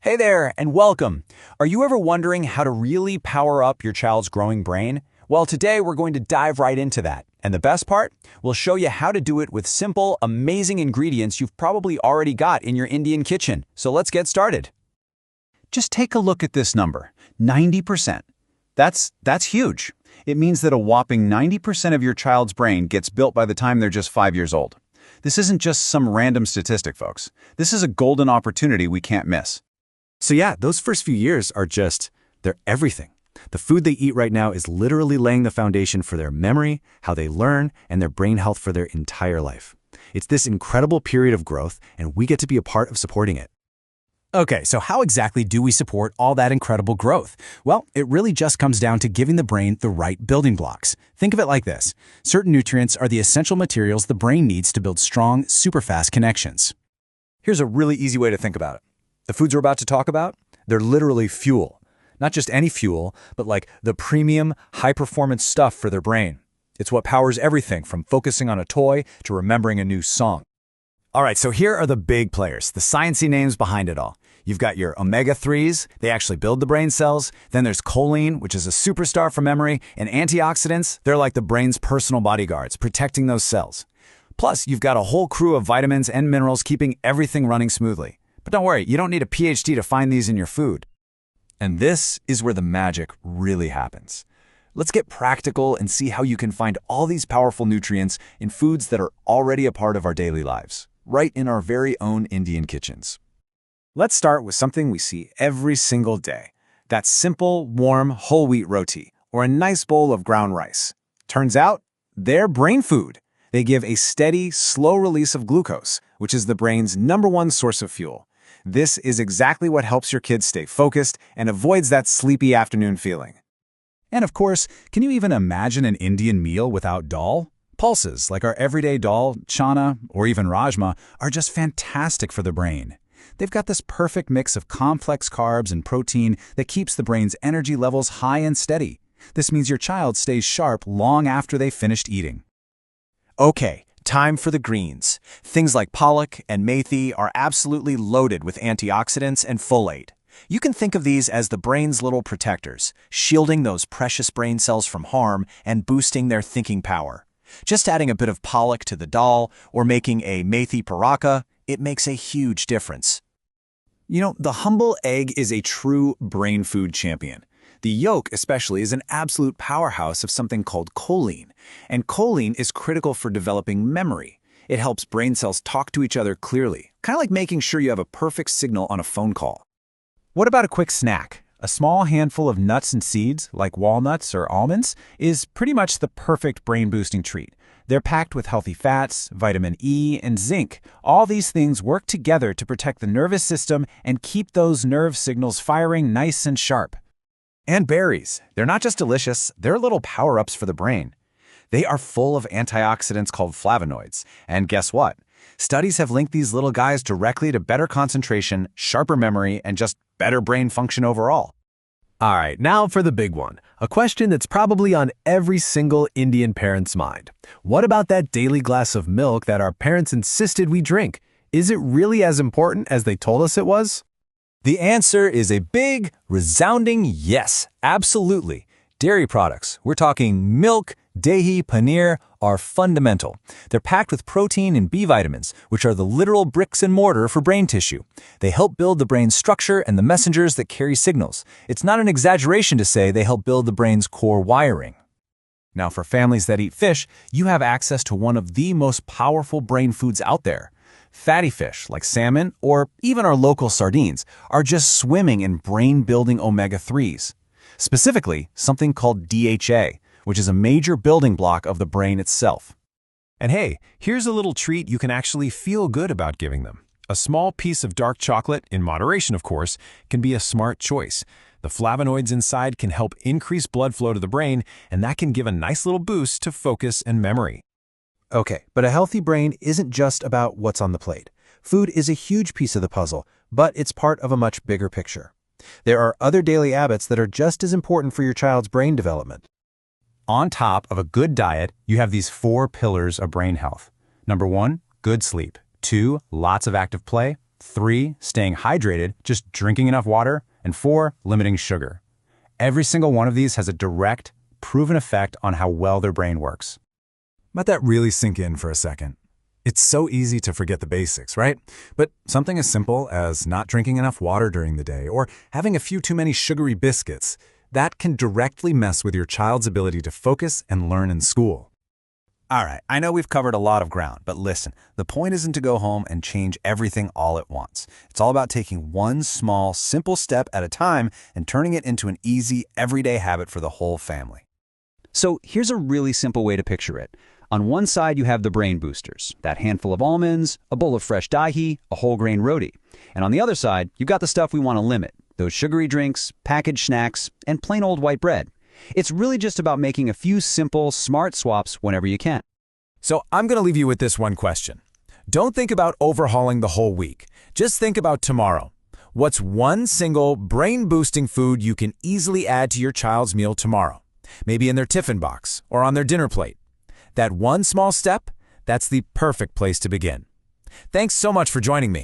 Hey there, and welcome. Are you ever wondering how to really power up your child's growing brain? Well, today we're going to dive right into that. And the best part? We'll show you how to do it with simple, amazing ingredients you've probably already got in your Indian kitchen. So let's get started. Just take a look at this number, 90%. That's huge. It means that a whopping 90% of your child's brain gets built by the time they're just 5 years old. This isn't just some random statistic, folks. This is a golden opportunity we can't miss. So yeah, those first few years are they're everything. The food they eat right now is literally laying the foundation for their memory, how they learn, and their brain health for their entire life. It's this incredible period of growth, and we get to be a part of supporting it. Okay, so how exactly do we support all that incredible growth? Well, it really just comes down to giving the brain the right building blocks. Think of it like this. Certain nutrients are the essential materials the brain needs to build strong, super-fast connections. Here's a really easy way to think about it. The foods we're about to talk about, they're literally fuel. Not just any fuel, but like the premium, high-performance stuff for their brain. It's what powers everything from focusing on a toy to remembering a new song. All right, so here are the big players, the sciencey names behind it all. You've got your omega-3s, they actually build the brain cells. Then there's choline, which is a superstar for memory, and antioxidants, they're like the brain's personal bodyguards, protecting those cells. Plus, you've got a whole crew of vitamins and minerals keeping everything running smoothly. But don't worry, you don't need a PhD to find these in your food. And this is where the magic really happens. Let's get practical and see how you can find all these powerful nutrients in foods that are already a part of our daily lives, right in our very own Indian kitchens. Let's start with something we see every single day. That simple, warm, whole wheat roti, or a nice bowl of ground rice. Turns out, they're brain food. They give a steady, slow release of glucose, which is the brain's #1 source of fuel. This is exactly what helps your kids stay focused and avoids that sleepy afternoon feeling. And of course, can you even imagine an Indian meal without dal? Pulses, like our everyday dal, chana, or even rajma, are just fantastic for the brain. They've got this perfect mix of complex carbs and protein that keeps the brain's energy levels high and steady. This means your child stays sharp long after they've finished eating. Okay, time for the greens. Things like pollock and methi are absolutely loaded with antioxidants and folate. You can think of these as the brain's little protectors, shielding those precious brain cells from harm and boosting their thinking power. Just adding a bit of pollock to the dal or making a methi paratha, it makes a huge difference. You know, the humble egg is a true brain food champion. The yolk, especially, is an absolute powerhouse of something called choline. And choline is critical for developing memory. It helps brain cells talk to each other clearly, kind of like making sure you have a perfect signal on a phone call. What about a quick snack? A small handful of nuts and seeds, like walnuts or almonds, is pretty much the perfect brain-boosting treat. They're packed with healthy fats, vitamin E, and zinc. All these things work together to protect the nervous system and keep those nerve signals firing nice and sharp. And berries. They're not just delicious, they're little power-ups for the brain. They are full of antioxidants called flavonoids. And guess what? Studies have linked these little guys directly to better concentration, sharper memory, and just better brain function overall. All right, now for the big one. A question that's probably on every single Indian parent's mind. What about that daily glass of milk that our parents insisted we drink? Is it really as important as they told us it was? The answer is a big, resounding yes, absolutely. Dairy products, we're talking milk, dahi, paneer, are fundamental. They're packed with protein and B vitamins, which are the literal bricks and mortar for brain tissue. They help build the brain's structure and the messengers that carry signals. It's not an exaggeration to say they help build the brain's core wiring. Now, for families that eat fish, you have access to one of the most powerful brain foods out there. Fatty fish, like salmon or even our local sardines, are just swimming in brain-building omega-3s. Specifically, something called DHA, which is a major building block of the brain itself. And hey, here's a little treat you can actually feel good about giving them. A small piece of dark chocolate, in moderation of course, can be a smart choice. The flavonoids inside can help increase blood flow to the brain, and that can give a nice little boost to focus and memory. Okay, but a healthy brain isn't just about what's on the plate. Food is a huge piece of the puzzle, but it's part of a much bigger picture. There are other daily habits that are just as important for your child's brain development. On top of a good diet, you have these 4 pillars of brain health. Number 1, good sleep. 2, lots of active play. 3, staying hydrated, just drinking enough water, and 4, limiting sugar. Every single one of these has a direct, proven effect on how well their brain works. Let that really sink in for a second. It's so easy to forget the basics, right? But something as simple as not drinking enough water during the day or having a few too many sugary biscuits, that can directly mess with your child's ability to focus and learn in school. All right, I know we've covered a lot of ground, but listen, the point isn't to go home and change everything all at once. It's all about taking one small, simple step at a time and turning it into an easy, everyday habit for the whole family. So here's a really simple way to picture it. On one side, you have the brain boosters, that handful of almonds, a bowl of fresh dahi, a whole grain roti. And on the other side, you've got the stuff we want to limit, those sugary drinks, packaged snacks, and plain old white bread. It's really just about making a few simple, smart swaps whenever you can. So I'm going to leave you with this one question. Don't think about overhauling the whole week. Just think about tomorrow. What's one single brain-boosting food you can easily add to your child's meal tomorrow? Maybe in their tiffin box or on their dinner plate. That one small step, that's the perfect place to begin. Thanks so much for joining me.